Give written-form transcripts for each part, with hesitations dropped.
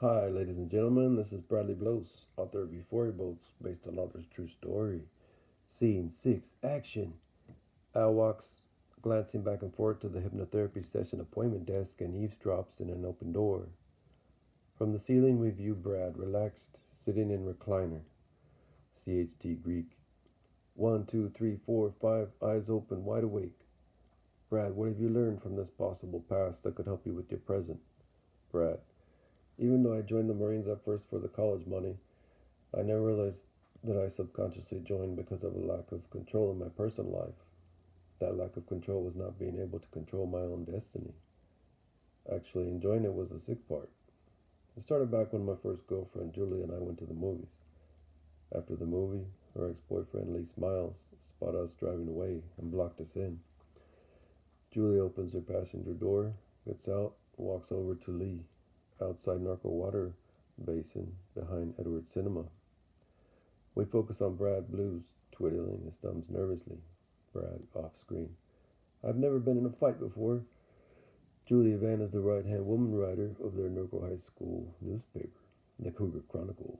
Hi, ladies and gentlemen. This is Bradley Blows, author of Euphoria Boats, based on author's true story. Scene 6, action. Al walks, glancing back and forth to the hypnotherapy session appointment desk and eavesdrops in an open door. From the ceiling, we view Brad, relaxed, sitting in recliner. CHT Greek. 1, 2, 3, 4, 5, eyes open, wide awake. Brad, what have you learned from this possible past that could help you with your present? Brad, even though I joined the Marines at first for the college money, I never realized that I subconsciously joined because of a lack of control in my personal life. That lack of control was not being able to control my own destiny. Actually, enjoying it was the sick part. It started back when my first girlfriend, Julie, and I went to the movies. After the movie, her ex-boyfriend, Lee Smiles, spotted us driving away and blocked us in. Julie opens her passenger door, gets out, and walks over to Lee, outside Narco Water Basin behind Edward Cinema. We focus on Brad Blues, twiddling his thumbs nervously. Brad, off screen. I've never been in a fight before. Julia Van is the right-hand woman writer of their Norco High School newspaper, the Cougar Chronicle.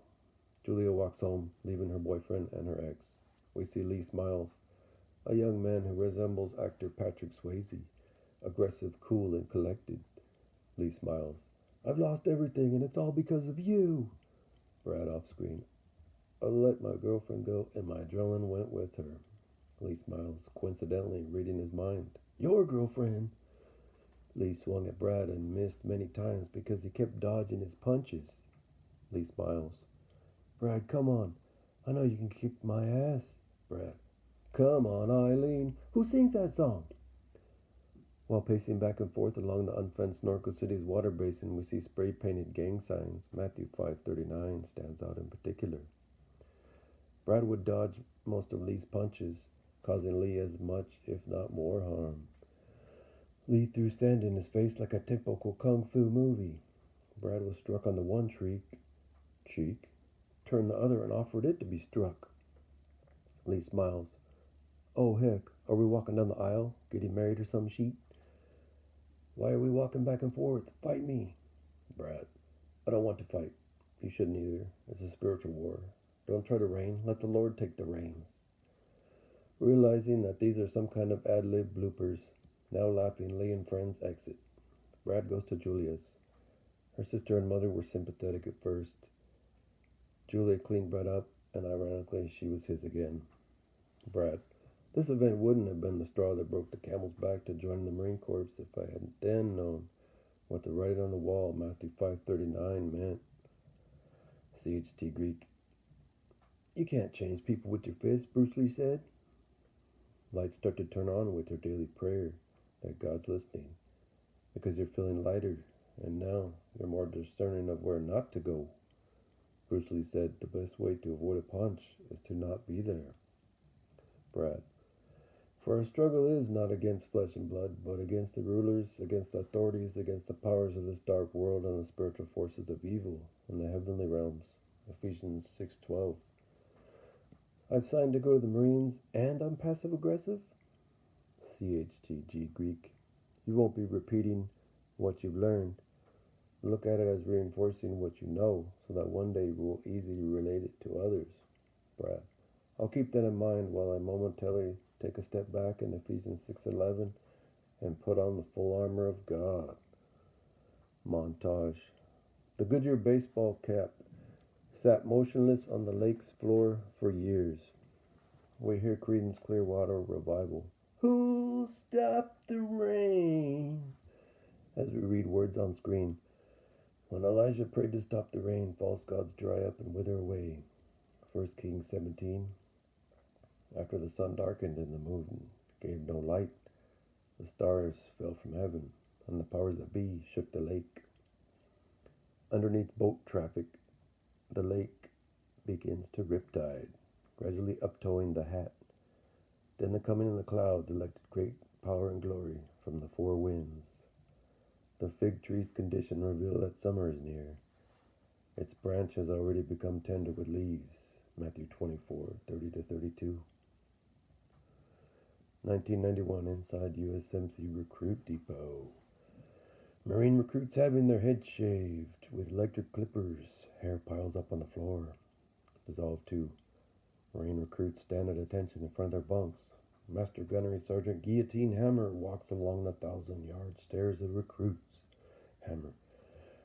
Julia walks home, leaving her boyfriend and her ex. We see Lee Smiles, a young man who resembles actor Patrick Swayze, aggressive, cool, and collected. Lee Smiles. I've lost everything, and it's all because of you. Brad off screen. I let my girlfriend go, and my adrenaline went with her. Lee Smiles, coincidentally reading his mind. Your girlfriend. Lee swung at Brad and missed many times because he kept dodging his punches. Lee Smiles. Brad, come on. I know you can kick my ass. Brad. Come on, Eileen. Who sings that song? While pacing back and forth along the unfenced Norco City's water basin, we see spray-painted gang signs. Matthew 5:39 stands out in particular. Brad would dodge most of Lee's punches, causing Lee as much, if not more, harm. Lee threw sand in his face like a typical kung fu movie. Brad was struck on the one cheek, turned the other and offered it to be struck. Lee Smiles. Oh heck, are we walking down the aisle, getting married or some shit? Why are we walking back and forth? Fight me. Brad. I don't want to fight. You shouldn't either. It's a spiritual war. Don't try to reign. Let the Lord take the reins. Realizing that these are some kind of ad-lib bloopers, now laughing, Lee and friends exit. Brad goes to Julia's. Her sister and mother were sympathetic at first. Julia cleaned Brad up, and ironically, she was his again. Brad. This event wouldn't have been the straw that broke the camel's back to join the Marine Corps if I hadn't then known what the writing on the wall, Matthew 5:39, meant. CHT Greek. You can't change people with your fists, Bruce Lee said. Lights start to turn on with her daily prayer that God's listening, because you're feeling lighter, and now you're more discerning of where not to go. Bruce Lee said the best way to avoid a punch is to not be there. Brad. For our struggle is not against flesh and blood, but against the rulers, against the authorities, against the powers of this dark world and the spiritual forces of evil in the heavenly realms. Ephesians 6:12. I've signed to go to the Marines, and I'm passive-aggressive? CHTG Greek. You won't be repeating what you've learned. Look at it as reinforcing what you know, so that one day you will easily relate it to others. Brad. I'll keep that in mind while I momentarily take a step back in Ephesians 6:11 and put on the full armor of God. Montage. The Goodyear baseball cap sat motionless on the lake's floor for years. We hear Creedence Clearwater Revival. Who'll stop the rain? As we read words on screen. When Elijah prayed to stop the rain, false gods dry up and wither away. 1 Kings 17. After the sun darkened and the moon gave no light, the stars fell from heaven, and the powers that be shook the lake. Underneath boat traffic, the lake begins to riptide, gradually uptowing the hat. Then the coming of the clouds elected great power and glory from the four winds. The fig tree's condition revealed that summer is near. Its branch has already become tender with leaves. Matthew 24:30-32. 1991 inside USMC Recruit Depot. Marine recruits having their heads shaved with electric clippers. Hair piles up on the floor. Dissolve 2. Marine recruits stand at attention in front of their bunks. Master Gunnery Sergeant Guillotine Hammer walks along the 1,000-yard stairs of recruits. Hammer.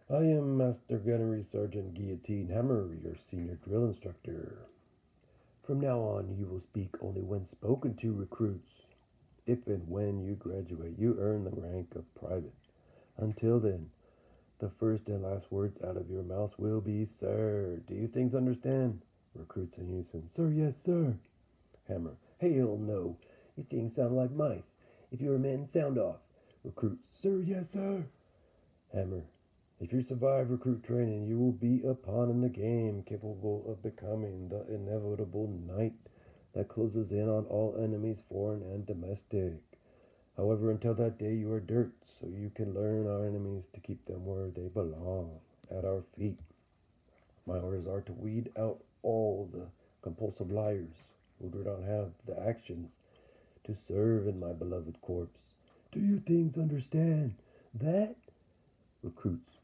I am Master Gunnery Sergeant Guillotine Hammer, your senior drill instructor. From now on, you will speak only when spoken to, recruits. If and when you graduate, you earn the rank of private. Until then, the first and last words out of your mouth will be, sir. Do you things understand? Recruits in unison. Sir, yes, sir. Hammer. Hell no. You things sound like mice. If you're men, sound off. Recruits. Sir, yes, sir. Hammer. If you survive recruit training, you will be a pawn in the game, capable of becoming the inevitable knight that closes in on all enemies, foreign and domestic. However, until that day, you are dirt, so you can learn our enemies to keep them where they belong, at our feet. My orders are to weed out all the compulsive liars who do not have the actions to serve in my beloved corpse. Do you things understand that? Recruits.